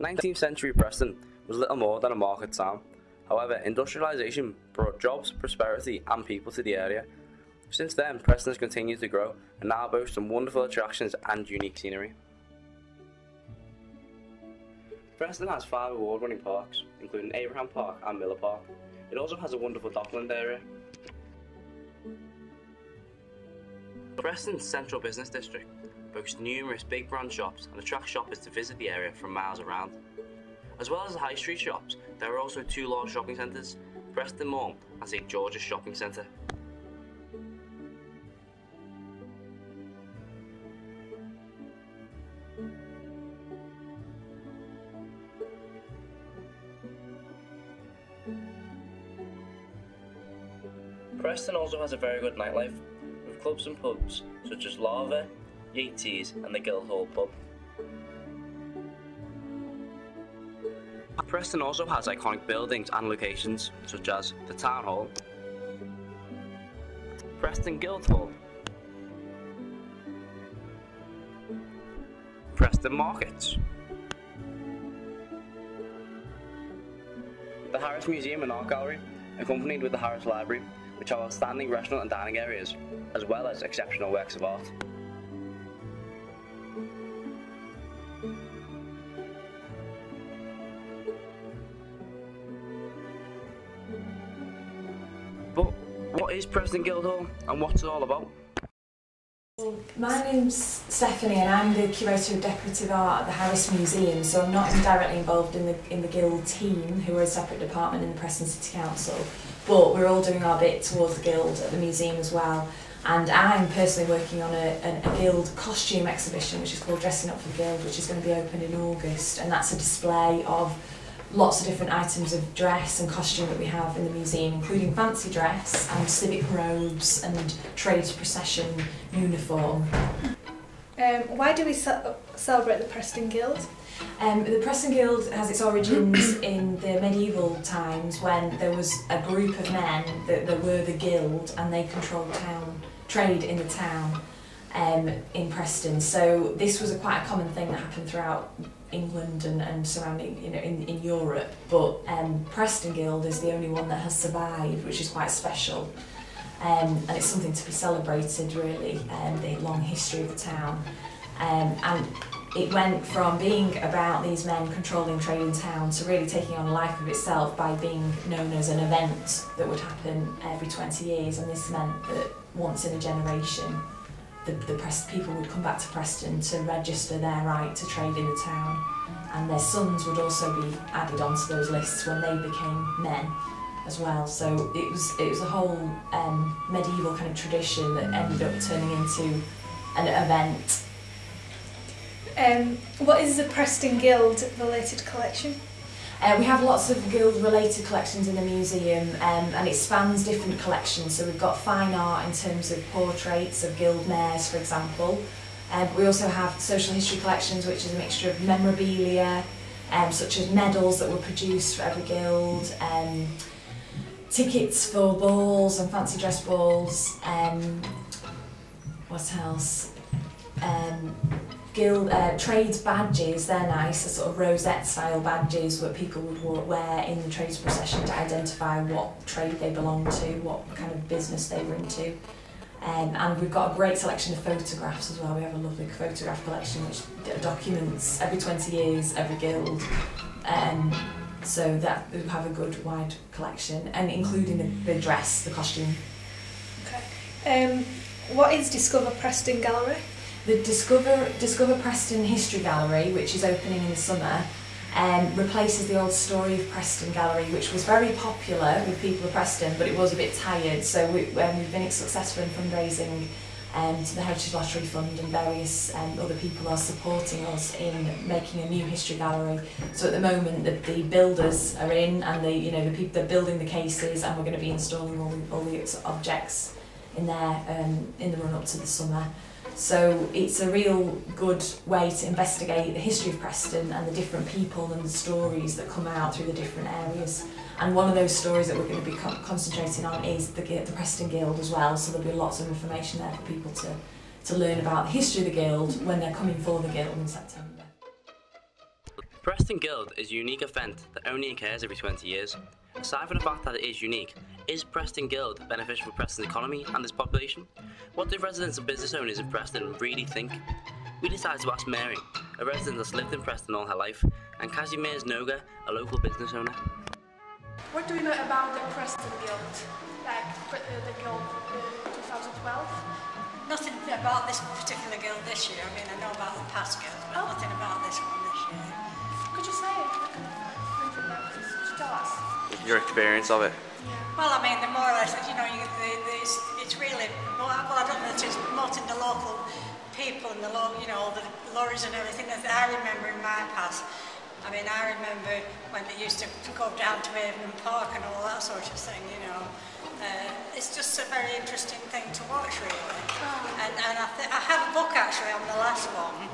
19th century Preston was little more than a market town. However, industrialisation brought jobs, prosperity and people to the area. Since then, Preston has continued to grow and now boasts some wonderful attractions and unique scenery. Preston has 5 award-winning parks, including Abraham Park and Miller Park. It also has a wonderful dockland area. Preston's central business district boasts numerous big brand shops and attracts shoppers to visit the area from miles around. As well as the high street shops, there are also 2 large shopping centres, Preston Mall and St George's Shopping Centre. Preston also has a very good nightlife, with clubs and pubs such as Lava, Yates's and the Guildhall pub. Preston also has iconic buildings and locations such as the Town Hall, Preston Guildhall, Preston Markets, the Harris Museum and Art Gallery, accompanied with the Harris Library, which have outstanding restaurant and dining areas, as well as exceptional works of art. But what is Preston Guildhall and what's it all about? My name's Stephanie and I'm the Curator of Decorative Art at the Harris Museum, so I'm not directly involved in the Guild team, who are a separate department in the Preston City Council, but we're all doing our bit towards the Guild at the museum as well. And I'm personally working on a Guild costume exhibition which is called Dressing Up for the Guild, which is going to be open in August, and that's a display of lots of different items of dress and costume that we have in the museum, including fancy dress and civic robes and trade procession uniform. Why do we celebrate the Preston Guild? The Preston Guild has its origins in the medieval times, when there was a group of men that were the Guild and they controlled trade in the town in Preston. So this was quite a common thing that happened throughout England and surrounding, in Europe, but Preston Guild is the only one that has survived, which is quite special, and it's something to be celebrated really, the long history of the town, and it went from being about these men controlling trade in town to really taking on a life of itself by being known as an event that would happen every 20 years, and this meant that once in a generation the people would come back to Preston to register their right to trade in the town, and their sons would also be added onto those lists when they became men as well. So it was a whole medieval kind of tradition that ended up turning into an event. What is the Preston Guild related collection? We have lots of Guild-related collections in the museum, and it spans different collections. So we've got fine art in terms of portraits of Guild mayors, for example. We also have social history collections, which is a mixture of memorabilia, such as medals that were produced for every Guild, tickets for balls and fancy dress balls. What else? Guild trades badges, they're nice, a sort of rosette style badges that people would wear in the trades procession to identify what trade they belonged to, what kind of business they were into. And we've got a great selection of photographs as well. We have a lovely photograph collection which documents every 20 years every Guild, so that we have a good wide collection, and including the dress, the costume. Okay. What is Discover Preston Gallery? The Discover Preston History Gallery, which is opening in the summer, replaces the old Story of Preston Gallery, which was very popular with people of Preston, but it was a bit tired. So we've been successful in fundraising to the Heritage Lottery Fund, and various other people are supporting us in making a new history gallery. So at the moment, the builders are in, and the people they're building the cases, and we're going to be installing all the objects in there in the run up to the summer. So it's a real good way to investigate the history of Preston and the different people and the stories that come out through the different areas. And one of those stories that we're going to be concentrating on is the Preston Guild as well, so there'll be lots of information there for people to learn about the history of the Guild when they're coming for the Guild in September. Preston Guild is a unique event that only occurs every 20 years. Aside from the fact that it is unique, is Preston Guild beneficial for Preston's economy and its population? What do residents and business owners in Preston really think? We decided to ask Mary, a resident that's lived in Preston all her life, and Kazimierz Noga, a local business owner. What do you know about the Preston Guild? Like the Guild 2012? Nothing about this particular guild this year. I mean, I know about the past guilds, but nothing about this one this year. Could you say anything about this? Could you tell us? Your experience of it? Well, I mean, the more or less, you know, it's really, well, I don't know, it's promoting the local people and the you know, the lorries and everything that I remember in my past. I mean, I remember when they used to go down to Avon Park and all that sort of thing, you know. It's just a very interesting thing to watch, really. And I have a book actually on the last one.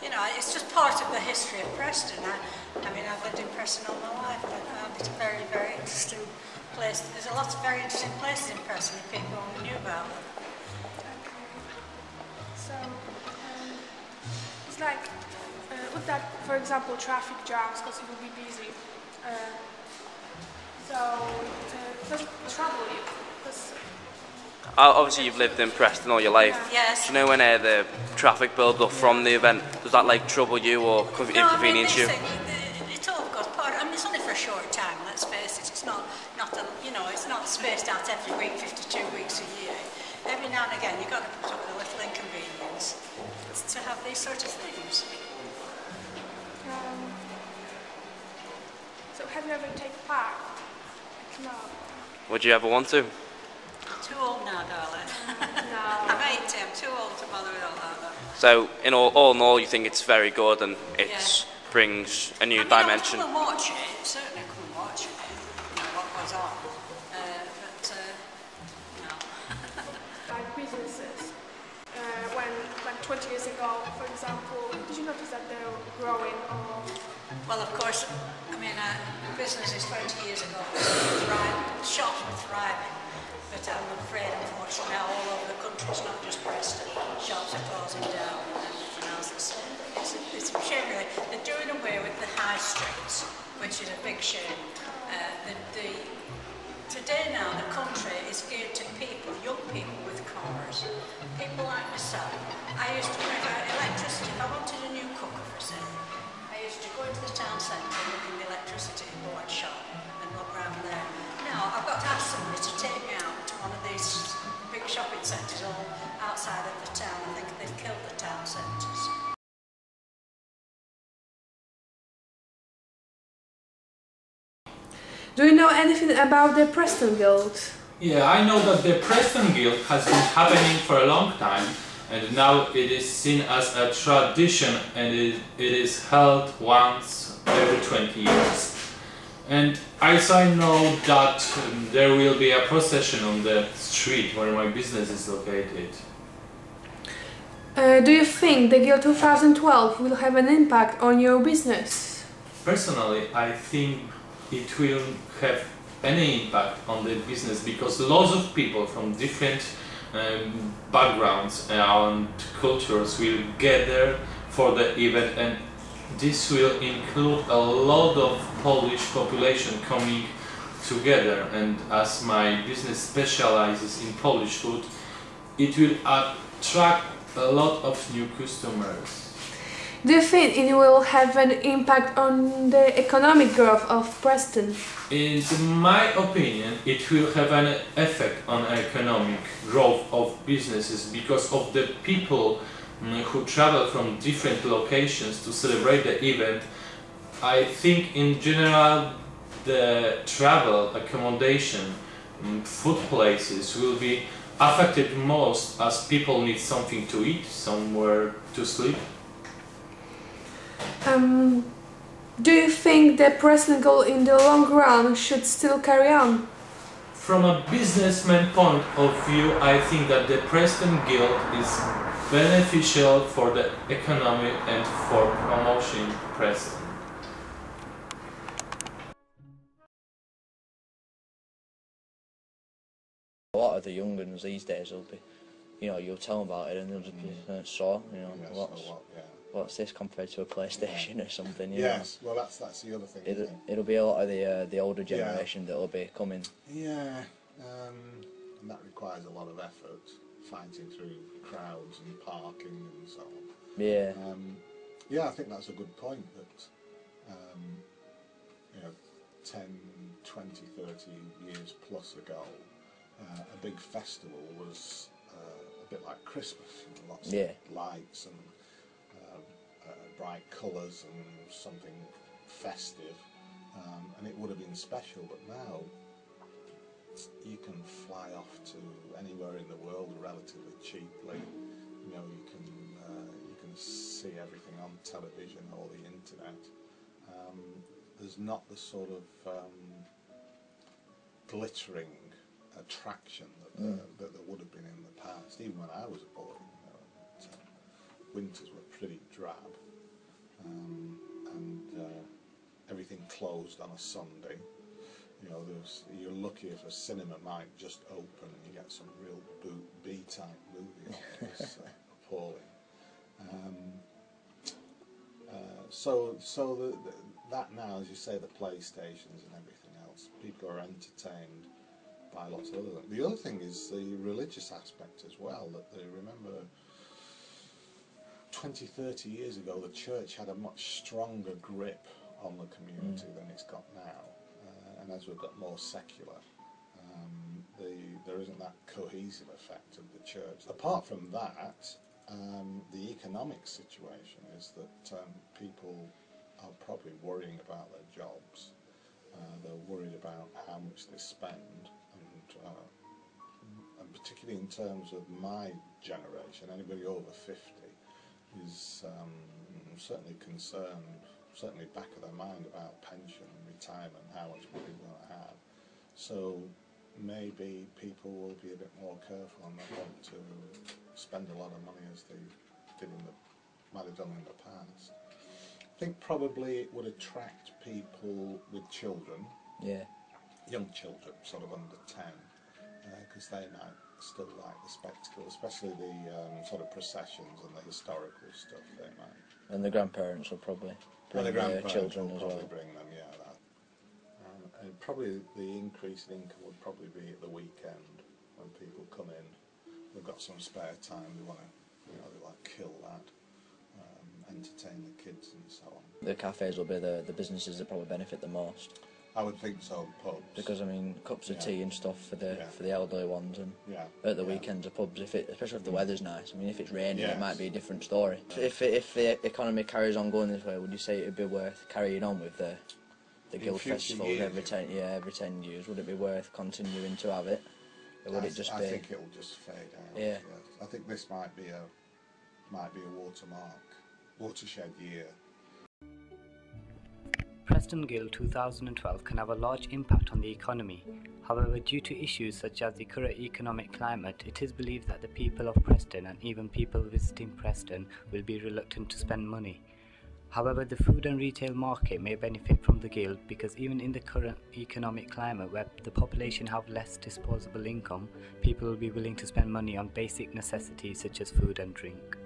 You know, it's just part of the history of Preston. I mean, I've lived in Preston all my life, and it's a very, very interesting place. There's a lot of very interesting places in Preston that people only knew about them. So, it's like, with that, for example, traffic jams, because it will be busy. Does it trouble you? Obviously you've lived in Preston all your life. Yes. Do you know when the traffic builds up from the event, does that like trouble you or inconvenience you? It all goes part. I mean, it's only for a short time. Let's face it. It's not a, you know, it's not spaced out every week, 52 weeks a year. Every now and again, you've got to put up with a little inconvenience to have these sort of things. So, have you ever taken part? No. Would you ever want to? Too old now, darling. No. I'm 80. I'm too old to bother with all that. So, in all in all, you think it's very good and it brings a new dimension. I come and watch it. Certainly come and watch it. You know what goes on. But no. Like businesses, when 20 years ago, for example, did you notice that they were growing or? Well, of course, I mean, businesses 20 years ago was thriving, shops were thriving, but I'm afraid, unfortunately, now all over the country, it's not just Preston, shops are closing down and everything else. It's a shame, really. They're doing away with the high streets, which is a big shame. Today now, the country is geared to people, young people with cars, people like myself. I used to provide electricity. If I wanted a new cooker for sale, I used to go into the town centre, look in the electricity board shop and look around there. Now, I've got to ask somebody to take me out to one of these big shopping centres all outside of the town. I think they've killed the town centres. Do you know anything about the Preston Guild? Yeah, I know that the Preston Guild has been happening for a long time, and now it is seen as a tradition, and it is held once every 20 years. And as I know that there will be a procession on the street where my business is located. Do you think the Guild 2012 will have an impact on your business? Personally, I think it will have any impact on the business because lots of people from different backgrounds and cultures will gather for the event, and this will include a lot of Polish population coming together. And as my business specializes in Polish food, it will attract a lot of new customers. Do you think it will have an impact on the economic growth of Preston? In my opinion, it will have an effect on economic growth of businesses because of the people who travel from different locations to celebrate the event. I think in general the travel, accommodation, food places will be affected most as people need something to eat, somewhere to sleep. Do you think the Preston Guild in the long run should still carry on? From a businessman point of view, I think that the Preston Guild is beneficial for the economy and for promoting Preston. A lot of the young ones these days will be, you know, you'll tell them about it and they'll just be sore, you know. Yeah, lots. so what, yeah. what's this compared to a PlayStation or something? You Yes, well that's the other thing. It'll be a lot of the older generation that'll be coming. Yeah, and that requires a lot of effort, fighting through crowds and parking and so on. Yeah. Yeah, I think that's a good point, that 10, 20, 30 years plus ago, a big festival was a bit like Christmas, lots of lights and bright colours and something festive, and it would have been special. But now you can fly off to anywhere in the world relatively cheaply. You can see everything on television or the internet. There's not the sort of glittering attraction that there would have been in the past. Even when I was a boy, winters were pretty drab, and everything closed on a Sunday. You're lucky if a cinema might just open and you get some real B-type movie on. It's appalling. That now, as you say, the PlayStations and everything else, people are entertained by lots of other things. The other thing is the religious aspect as well, that they remember 20, 30 years ago the church had a much stronger grip on the community than it's got now, and as we've got more secular, there isn't that cohesive effect of the church. Apart from that, the economic situation is that people are probably worrying about their jobs. They're worried about how much they spend, and particularly in terms of my generation, anybody over 50 is certainly concerned, certainly back of their mind, about pension and retirement, how much money they're going to have. So maybe people will be a bit more careful and not want to spend a lot of money as they might have done in the past. I think probably it would attract people with children, young children, sort of under 10, because they might still like the spectacle, especially the sort of processions and the historical stuff. They might. And the grandparents will probably bring their children as well. Bring them, yeah. And probably the increase in income would probably be at the weekend when people come in. They've got some spare time. They want to, kill that. Entertain the kids and so on. The cafes will be the businesses that probably benefit the most. I would think so, pubs. Because cups of tea and stuff for the elderly ones, and at the weekends the pubs, especially if the weather's nice. If it's raining, it might be a different story. If the economy carries on going this way, would you say it would be worth carrying on with the Guild Festivals every 10 years? Would it be worth continuing to have it, or would it just be? I think it will just fade out. Yeah. I think this might be a watershed year. Preston Guild 2012 can have a large impact on the economy. However, due to issues such as the current economic climate, it is believed that the people of Preston and even people visiting Preston will be reluctant to spend money. However, the food and retail market may benefit from the Guild, because even in the current economic climate where the population have less disposable income, people will be willing to spend money on basic necessities such as food and drink.